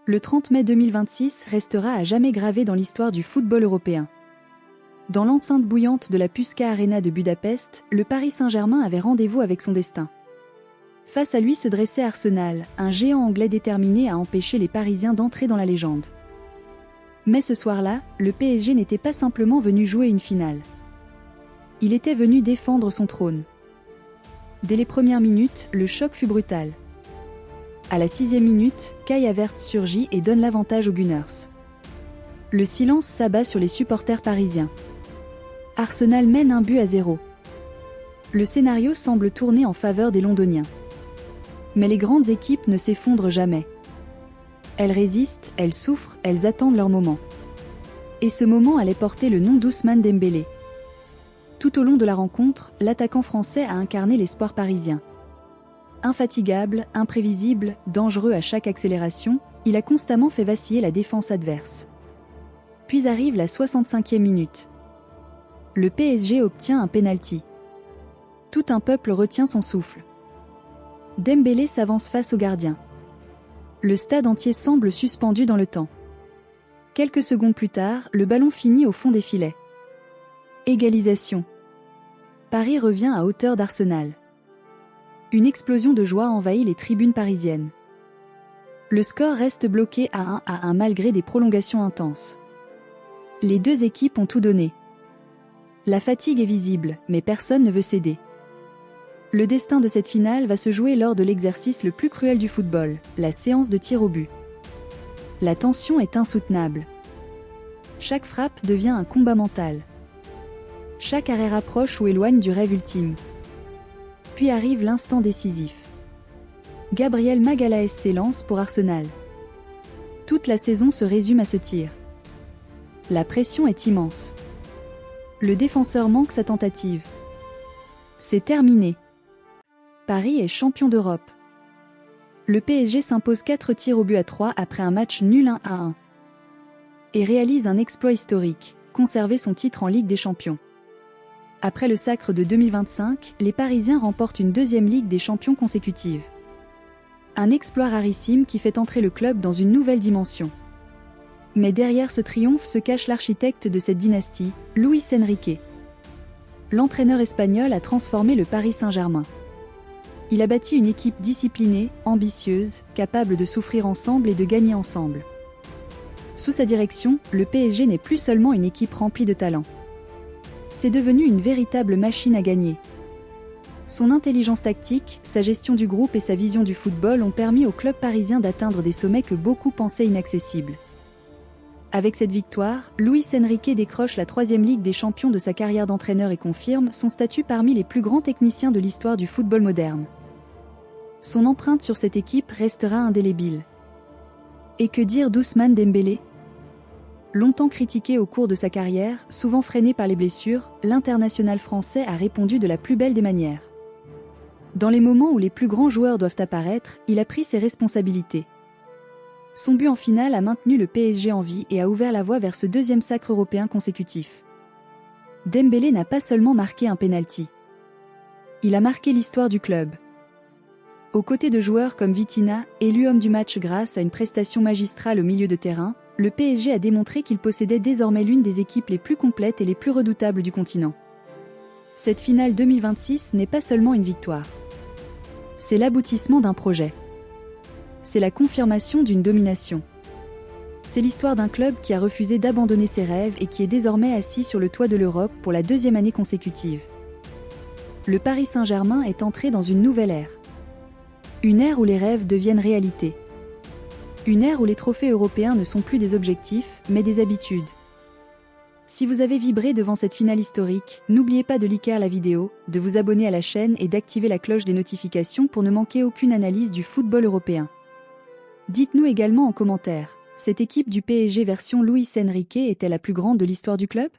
Le 30 mai 2026 restera à jamais gravé dans l'histoire du football européen. Dans l'enceinte bouillante de la Puszka Arena de Budapest, le Paris Saint-Germain avait rendez-vous avec son destin. Face à lui se dressait Arsenal, un géant anglais déterminé à empêcher les Parisiens d'entrer dans la légende. Mais ce soir-là, le PSG n'était pas simplement venu jouer une finale. Il était venu défendre son trône. Dès les premières minutes, le choc fut brutal. À la 6e minute, Kai Havertz surgit et donne l'avantage aux Gunners. Le silence s'abat sur les supporters parisiens. Arsenal mène 1-0. Le scénario semble tourner en faveur des Londoniens. Mais les grandes équipes ne s'effondrent jamais. Elles résistent, elles souffrent, elles attendent leur moment. Et ce moment allait porter le nom d'Ousmane Dembélé. Tout au long de la rencontre, l'attaquant français a incarné l'espoir parisien. Infatigable, imprévisible, dangereux à chaque accélération, il a constamment fait vaciller la défense adverse. Puis arrive la 65e minute. Le PSG obtient un pénalty. Tout un peuple retient son souffle. Dembélé s'avance face au gardien. Le stade entier semble suspendu dans le temps. Quelques secondes plus tard, le ballon finit au fond des filets. Égalisation. Paris revient à hauteur d'Arsenal. Une explosion de joie envahit les tribunes parisiennes. Le score reste bloqué à 1-1 malgré des prolongations intenses. Les deux équipes ont tout donné. La fatigue est visible, mais personne ne veut céder. Le destin de cette finale va se jouer lors de l'exercice le plus cruel du football, la séance de tir au but. La tension est insoutenable. Chaque frappe devient un combat mental. Chaque arrêt rapproche ou éloigne du rêve ultime. Puis arrive l'instant décisif. Gabriel Magalhaes s'élance pour Arsenal. Toute la saison se résume à ce tir. La pression est immense. Le défenseur manque sa tentative. C'est terminé. Paris est champion d'Europe. Le PSG s'impose 4 tirs au but à 3 après un match nul 1-1. Et réalise un exploit historique, conserver son titre en Ligue des Champions. Après le sacre de 2025, les Parisiens remportent une deuxième Ligue des Champions consécutive. Un exploit rarissime qui fait entrer le club dans une nouvelle dimension. Mais derrière ce triomphe se cache l'architecte de cette dynastie, Luis Enrique. L'entraîneur espagnol a transformé le Paris Saint-Germain. Il a bâti une équipe disciplinée, ambitieuse, capable de souffrir ensemble et de gagner ensemble. Sous sa direction, le PSG n'est plus seulement une équipe remplie de talent. C'est devenu une véritable machine à gagner. Son intelligence tactique, sa gestion du groupe et sa vision du football ont permis au club parisien d'atteindre des sommets que beaucoup pensaient inaccessibles. Avec cette victoire, Luis Enrique décroche la 3e Ligue des Champions de sa carrière d'entraîneur et confirme son statut parmi les plus grands techniciens de l'histoire du football moderne. Son empreinte sur cette équipe restera indélébile. Et que dire d'Ousmane Dembélé ? Longtemps critiqué au cours de sa carrière, souvent freiné par les blessures, l'international français a répondu de la plus belle des manières. Dans les moments où les plus grands joueurs doivent apparaître, il a pris ses responsabilités. Son but en finale a maintenu le PSG en vie et a ouvert la voie vers ce deuxième sacre européen consécutif. Dembélé n'a pas seulement marqué un pénalty. Il a marqué l'histoire du club. Aux côtés de joueurs comme Vitinha, élu homme du match grâce à une prestation magistrale au milieu de terrain, le PSG a démontré qu'il possédait désormais l'une des équipes les plus complètes et les plus redoutables du continent. Cette finale 2026 n'est pas seulement une victoire. C'est l'aboutissement d'un projet. C'est la confirmation d'une domination. C'est l'histoire d'un club qui a refusé d'abandonner ses rêves et qui est désormais assis sur le toit de l'Europe pour la 2e année consécutive. Le Paris Saint-Germain est entré dans une nouvelle ère. Une ère où les rêves deviennent réalité. Une ère où les trophées européens ne sont plus des objectifs, mais des habitudes. Si vous avez vibré devant cette finale historique, n'oubliez pas de liker la vidéo, de vous abonner à la chaîne et d'activer la cloche des notifications pour ne manquer aucune analyse du football européen. Dites-nous également en commentaire, cette équipe du PSG version Luis Enrique est-elle la plus grande de l'histoire du club ?